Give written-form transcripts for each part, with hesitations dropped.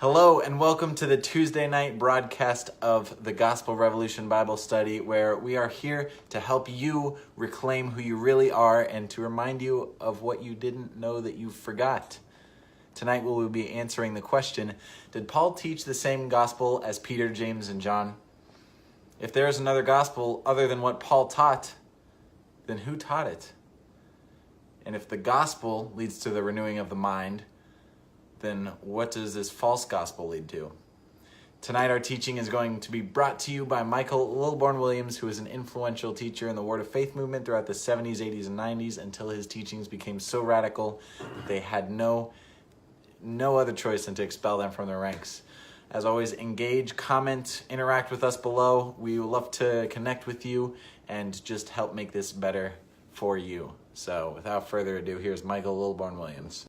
Hello and welcome to the Tuesday night broadcast of the Gospel Revolution Bible Study, where we are here to help you reclaim who you really are and to remind you of what you didn't know that you forgot. Tonight we will be answering the question, did Paul teach the same gospel as Peter, James, and John? If there is another gospel other than what Paul taught, then who taught it? And if the gospel leads to the renewing of the mind, then what does this false gospel lead to? Tonight our teaching is going to be brought to you by Michael Lilborn Williams, who is an influential teacher in the Word of Faith movement throughout the 70s, 80s, and 90s until his teachings became so radical that they had no other choice than to expel them from their ranks. As always, engage, comment, interact with us below. We would love to connect with you and just help make this better for you. So without further ado, here's Michael Lilborn Williams.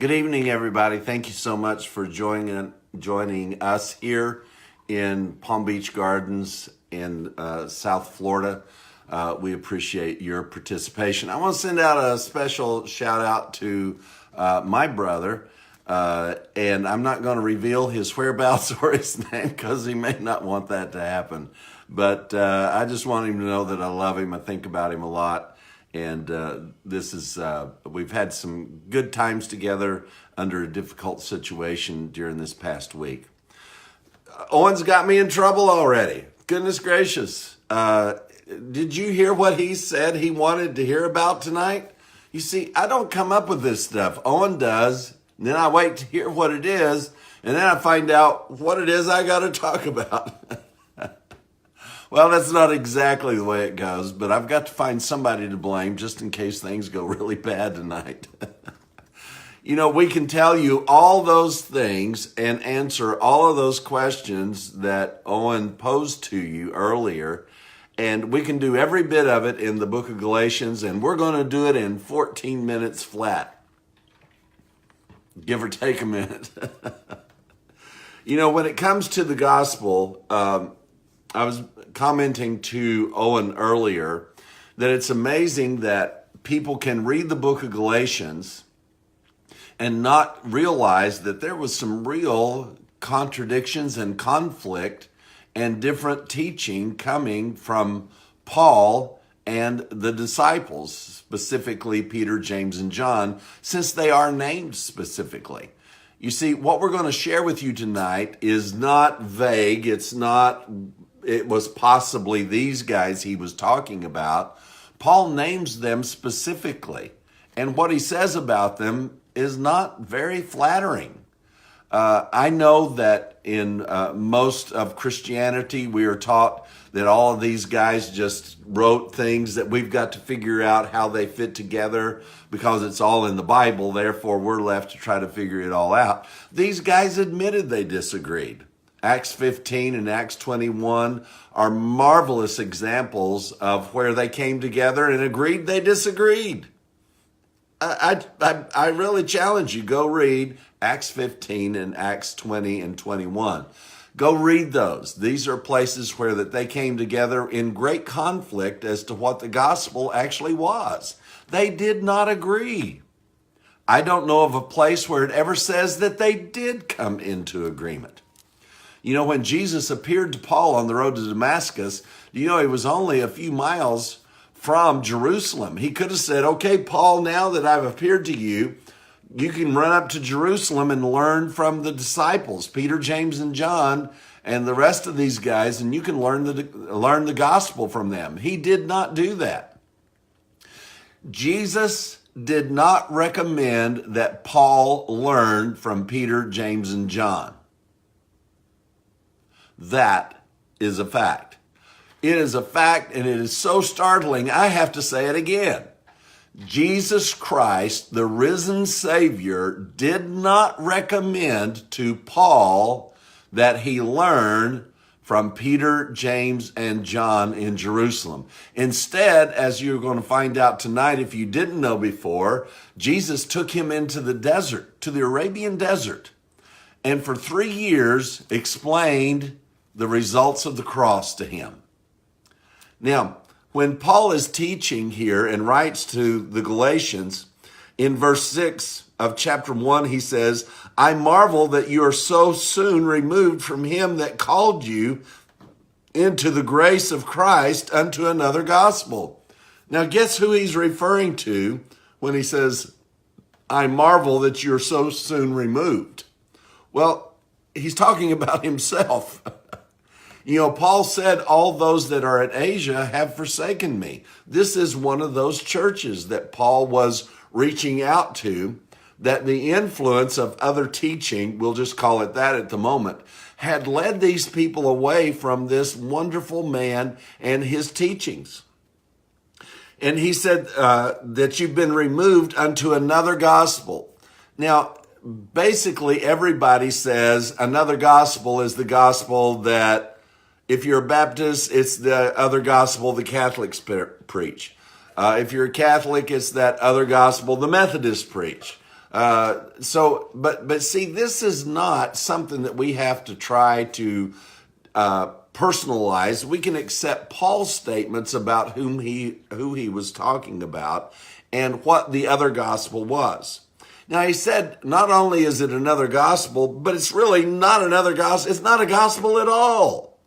Good evening, everybody. Thank you so much for joining us here in Palm Beach Gardens in South Florida. We appreciate your participation. I want to send out a special shout out to my brother, and I'm not going to reveal his whereabouts or his name because he may not want that to happen. But I just want him to know that I love him. I think about him a lot. And we've had some good times together under a difficult situation during this past week. Owen's got me in trouble already. Goodness gracious. Did you hear what he said he wanted to hear about tonight? You see, I don't come up with this stuff. Owen does. And then I wait to hear what it is. And then I find out what it is I got to talk about. Well, that's not exactly the way it goes, but I've got to find somebody to blame just in case things go really bad tonight. You know, we can tell you all those things and answer all of those questions that Owen posed to you earlier, and we can do every bit of it in the book of Galatians, and we're going to do it in 14 minutes flat, give or take a minute. You know, when it comes to the gospel, I was commenting to Owen earlier that it's amazing that people can read the book of Galatians and not realize that there was some real contradictions and conflict and different teaching coming from Paul and the disciples, specifically Peter, James, and John, since they are named specifically. You see, what we're going to share with you tonight is not vague. It was possibly these guys he was talking about. Paul names them specifically, and what he says about them is not very flattering. I know that in most of Christianity, we are taught that all of these guys just wrote things that we've got to figure out how they fit together because it's all in the Bible. Therefore, we're left to try to figure it all out. These guys admitted they disagreed. Acts 15 and Acts 21 are marvelous examples of where they came together and agreed they disagreed. I really challenge you, go read Acts 15 and Acts 20 and 21. Go read those. These are places where that they came together in great conflict as to what the gospel actually was. They did not agree. I don't know of a place where it ever says that they did come into agreement. You know, when Jesus appeared to Paul on the road to Damascus, you know, he was only a few miles from Jerusalem. He could have said, okay, Paul, now that I've appeared to you, you can run up to Jerusalem and learn from the disciples, Peter, James, and John, and the rest of these guys, and you can learn the gospel from them. He did not do that. Jesus did not recommend that Paul learn from Peter, James, and John. That is a fact. It is a fact, and it is so startling, I have to say it again. Jesus Christ, the risen Savior, did not recommend to Paul that he learn from Peter, James, and John in Jerusalem. Instead, as you're going to find out tonight, if you didn't know before, Jesus took him into the desert, to the Arabian desert, and for 3 years explained the results of the cross to him. Now, when Paul is teaching here and writes to the Galatians, In verse 6 of chapter 1, he says, I marvel that you are so soon removed from him that called you into the grace of Christ unto another gospel. Now, guess who he's referring to when he says, I marvel that you're so soon removed? Well, he's talking about himself. You know, Paul said, all those that are at Asia have forsaken me. This is one of those churches that Paul was reaching out to, that the influence of other teaching, we'll just call it that at the moment, had led these people away from this wonderful man and his teachings. And he said that you've been removed unto another gospel. Now, basically, everybody says another gospel is the gospel that, if you're a Baptist, it's the other gospel the Catholics preach. If you're a Catholic, it's that other gospel the Methodists preach. But see, this is not something that we have to try to personalize. We can accept Paul's statements about who he was talking about and what the other gospel was. Now, he said, not only is it another gospel, but it's really not another gospel. It's not a gospel at all.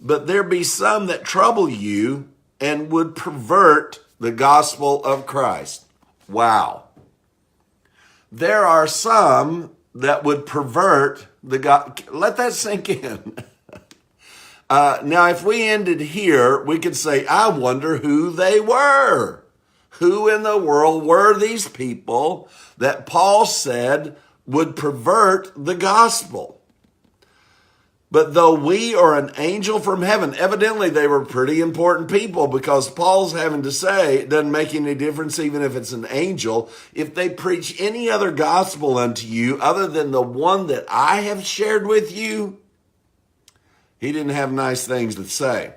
But there be some that trouble you and would pervert the gospel of Christ. Wow. There are some that would pervert the gospel. Let that sink in. Now, if we ended here, we could say, I wonder who they were. Who in the world were these people that Paul said would pervert the gospel? But though we are an angel from heaven, evidently they were pretty important people, because Paul's having to say it doesn't make any difference even if it's an angel. If they preach any other gospel unto you other than the one that I have shared with you, he didn't have nice things to say.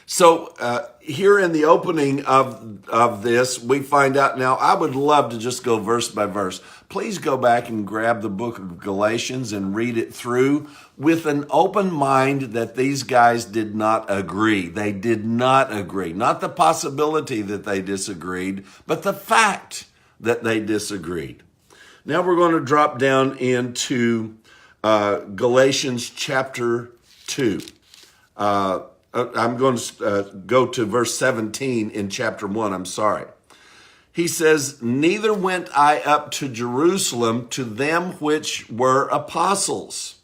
So here in the opening of this, we find out. Now, I would love to just go verse by verse. Please go back and grab the book of Galatians and read it through with an open mind that these guys did not agree. They did not agree. Not the possibility that they disagreed, but the fact that they disagreed. Now we're going to drop down into Galatians chapter 2. I'm going to go to verse 17 in chapter 1. I'm sorry. He says, neither went I up to Jerusalem to them which were apostles.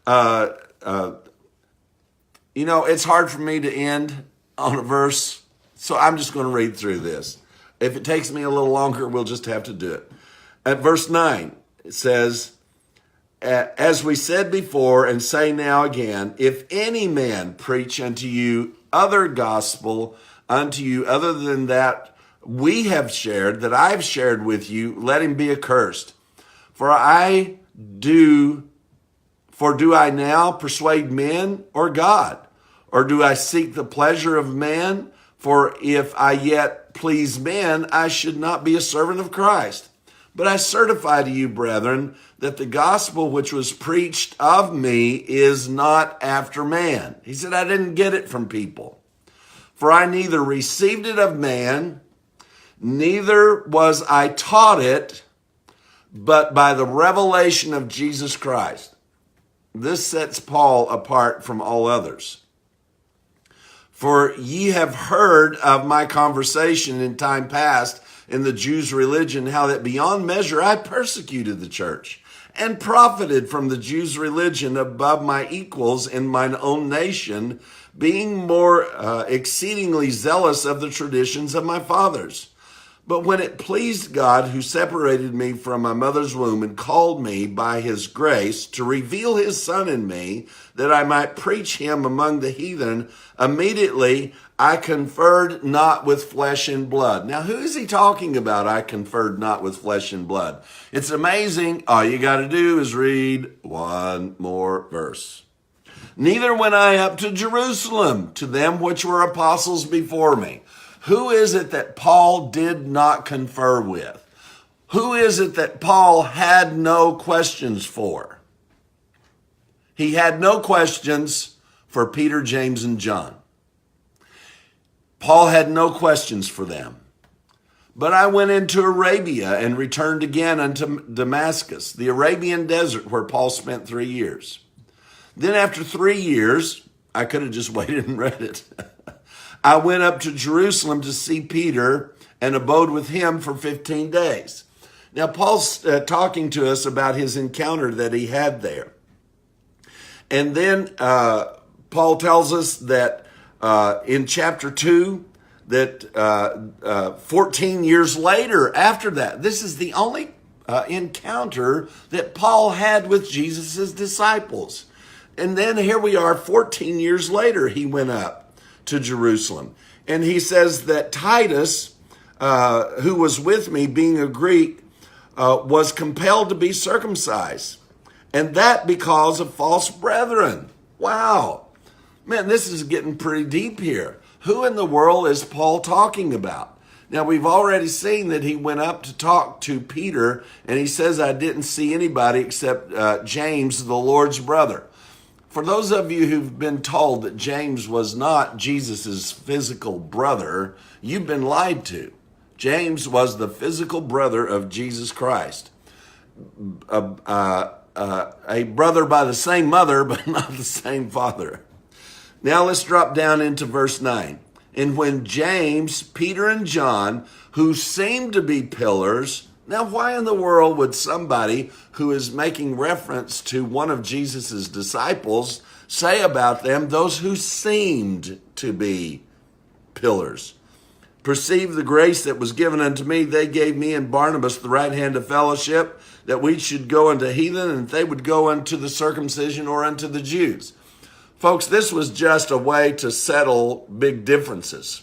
You know, it's hard for me to end on a verse, so I'm just going to read through this. If it takes me a little longer, we'll just have to do it. At verse 9, it says, as we said before and say now again, if any man preach unto you other gospel unto you other than that we have shared, that I've shared with you, let him be accursed. For do I now persuade men or God? Or do I seek the pleasure of man? For if I yet please men, I should not be a servant of Christ. But I certify to you, brethren, that the gospel which was preached of me is not after man. He said, I didn't get it from people. For I neither received it of man, neither was I taught it, but by the revelation of Jesus Christ. This sets Paul apart from all others. For ye have heard of my conversation in time past in the Jews' religion, how that beyond measure I persecuted the church, and profited from the Jews' religion above my equals in mine own nation, being more exceedingly zealous of the traditions of my fathers. But when it pleased God, who separated me from my mother's womb and called me by his grace to reveal his Son in me, that I might preach him among the heathen, immediately I conferred not with flesh and blood. Now, who is he talking about? I conferred not with flesh and blood. It's amazing. All you got to do is read one more verse. Neither went I up to Jerusalem to them which were apostles before me. Who is it that Paul did not confer with? Who is it that Paul had no questions for? He had no questions for Peter, James, and John. Paul had no questions for them. But I went into Arabia and returned again unto Damascus, the Arabian desert where Paul spent 3 years. Then after 3 years, I could have just waited and read it. I went up to Jerusalem to see Peter and abode with him for 15 days. Now, Paul's talking to us about his encounter that he had there. And then Paul tells us that in chapter 2, that 14 years later after that, this is the only encounter that Paul had with Jesus' disciples. And then here we are 14 years later, he went up to Jerusalem. And he says that Titus, who was with me, being a Greek, was compelled to be circumcised. And that because of false brethren. Wow. Man, this is getting pretty deep here. Who in the world is Paul talking about? Now, we've already seen that he went up to talk to Peter, and he says, I didn't see anybody except James, the Lord's brother. For those of you who've been told that James was not Jesus's physical brother, you've been lied to. James was the physical brother of Jesus Christ. A brother by the same mother, but not the same father. Now let's drop down into verse 9. And when James, Peter, and John, who seemed to be pillars, now why in the world would somebody who is making reference to one of Jesus's disciples say about them, those who seemed to be pillars? Perceive the grace that was given unto me. They gave me and Barnabas the right hand of fellowship, that we should go unto heathen, and they would go unto the circumcision or unto the Jews. Folks, this was just a way to settle big differences.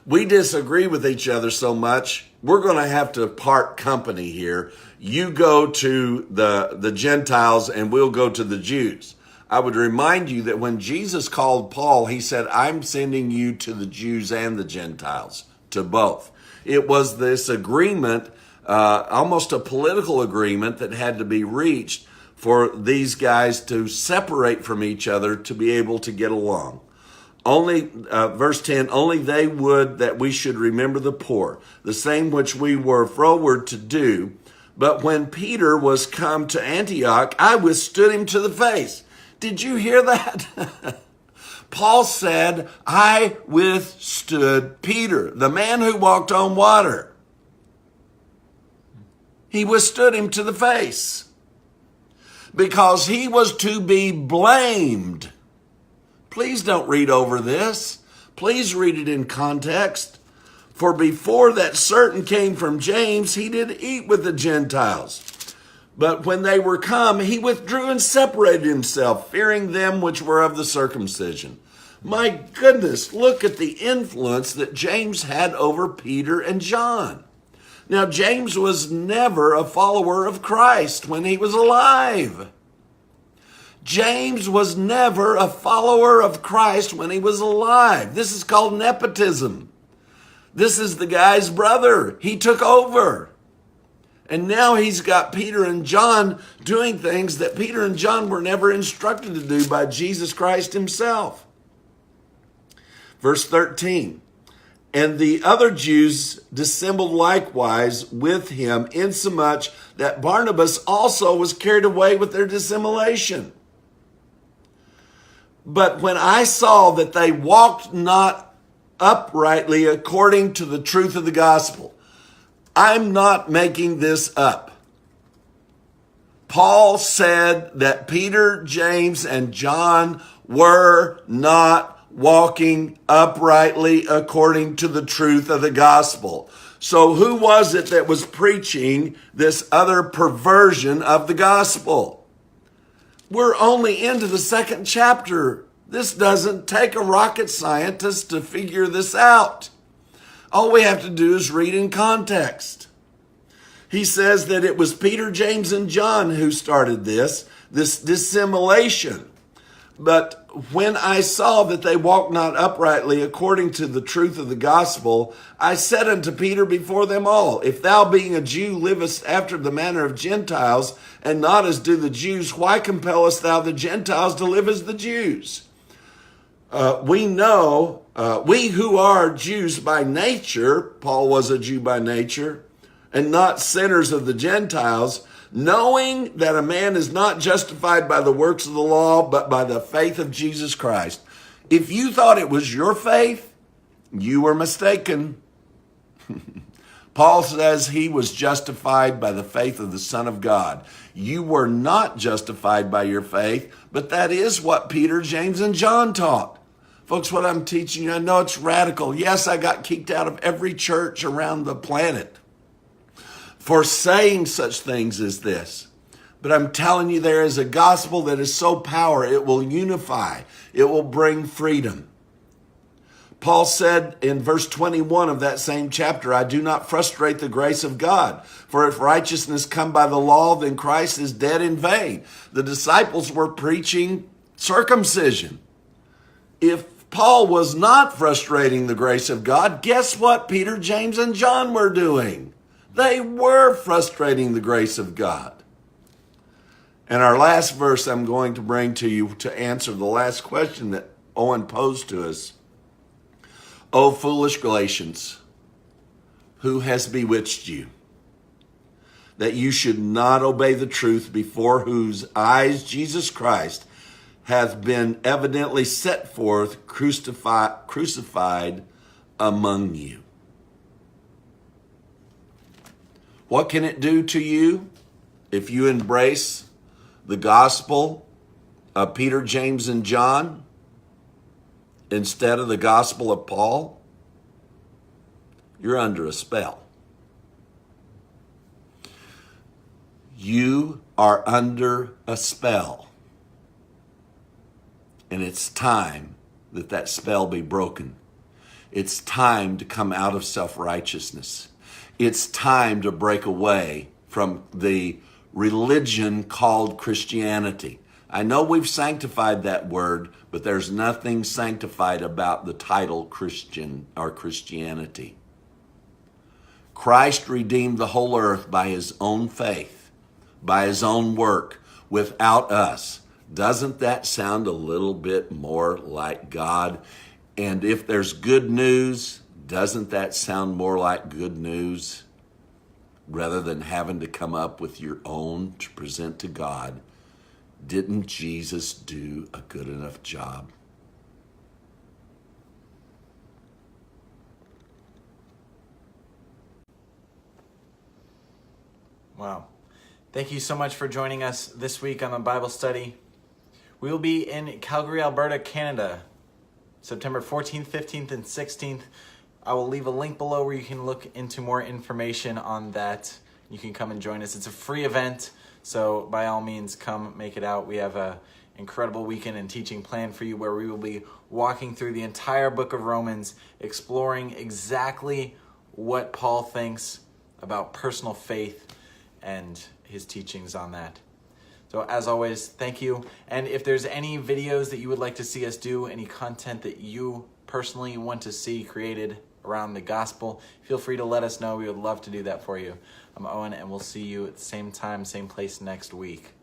We disagree with each other so much, we're going to have to part company here. You go to the Gentiles and we'll go to the Jews. I would remind you that when Jesus called Paul, he said, I'm sending you to the Jews and the Gentiles, to both. It was this agreement, almost a political agreement that had to be reached for these guys to separate from each other to be able to get along. Only, verse 10, only they would that we should remember the poor, the same which we were froward to do. But when Peter was come to Antioch, I withstood him to the face. Did you hear that? Paul said, I withstood Peter, the man who walked on water. He withstood him to the face because he was to be blamed. Please don't read over this. Please read it in context. For before that certain came from James, he did eat with the Gentiles. But when they were come, he withdrew and separated himself, fearing them which were of the circumcision. My goodness, look at the influence that James had over Peter and John. Now, James was never a follower of Christ when he was alive. James was never a follower of Christ when he was alive. This is called nepotism. This is the guy's brother. He took over. And now he's got Peter and John doing things that Peter and John were never instructed to do by Jesus Christ himself. Verse 13. And the other Jews dissembled likewise with him, insomuch that Barnabas also was carried away with their dissimulation. But when I saw that they walked not uprightly according to the truth of the gospel, I'm not making this up. Paul said that Peter, James, and John were not walking uprightly according to the truth of the gospel. So who was it that was preaching this other perversion of the gospel? We're only into the second chapter. This doesn't take a rocket scientist to figure this out. All we have to do is read in context. He says that it was Peter, James, and John who started this dissimulation. But when I saw that they walked not uprightly according to the truth of the gospel, I said unto Peter before them all, if thou being a Jew livest after the manner of Gentiles, and not as do the Jews, why compellest thou the Gentiles to live as the Jews? We know We who are Jews by nature, Paul was a Jew by nature, and not sinners of the Gentiles, knowing that a man is not justified by the works of the law, but by the faith of Jesus Christ. If you thought it was your faith, you were mistaken. Paul says he was justified by the faith of the Son of God. You were not justified by your faith, but that is what Peter, James, and John taught. Folks, what I'm teaching you, I know it's radical. Yes, I got kicked out of every church around the planet for saying such things as this. But I'm telling you, there is a gospel that is so powerful, it will unify. It will bring freedom. Paul said in verse 21 of that same chapter, I do not frustrate the grace of God. For if righteousness come by the law, then Christ is dead in vain. The disciples were preaching circumcision. If Paul was not frustrating the grace of God, guess what Peter, James, and John were doing? They were frustrating the grace of God. And our last verse I'm going to bring to you to answer the last question that Owen posed to us. O foolish Galatians, who has bewitched you, that you should not obey the truth, before whose eyes Jesus Christ hath been evidently set forth, crucified among you. What can it do to you if you embrace the gospel of Peter, James, and John instead of the gospel of Paul? You're under a spell. You are under a spell. And it's time that that spell be broken. It's time to come out of self-righteousness. It's time to break away from the religion called Christianity. I know we've sanctified that word, but there's nothing sanctified about the title Christian or Christianity. Christ redeemed the whole earth by his own faith, by his own work, without us. Doesn't that sound a little bit more like God? And if there's good news, doesn't that sound more like good news? Rather than having to come up with your own to present to God, didn't Jesus do a good enough job? Wow. Thank you so much for joining us this week on the Bible study. We will be in Calgary, Alberta, Canada, September 14th, 15th, and 16th. I will leave a link below where you can look into more information on that. You can come and join us. It's a free event, so by all means, come make it out. We have an incredible weekend and teaching planned for you where we will be walking through the entire book of Romans, exploring exactly what Paul thinks about personal faith and his teachings on that. So as always, thank you. And if there's any videos that you would like to see us do, any content that you personally want to see created around the gospel, feel free to let us know. We would love to do that for you. I'm Owen, and we'll see you at the same time, same place next week.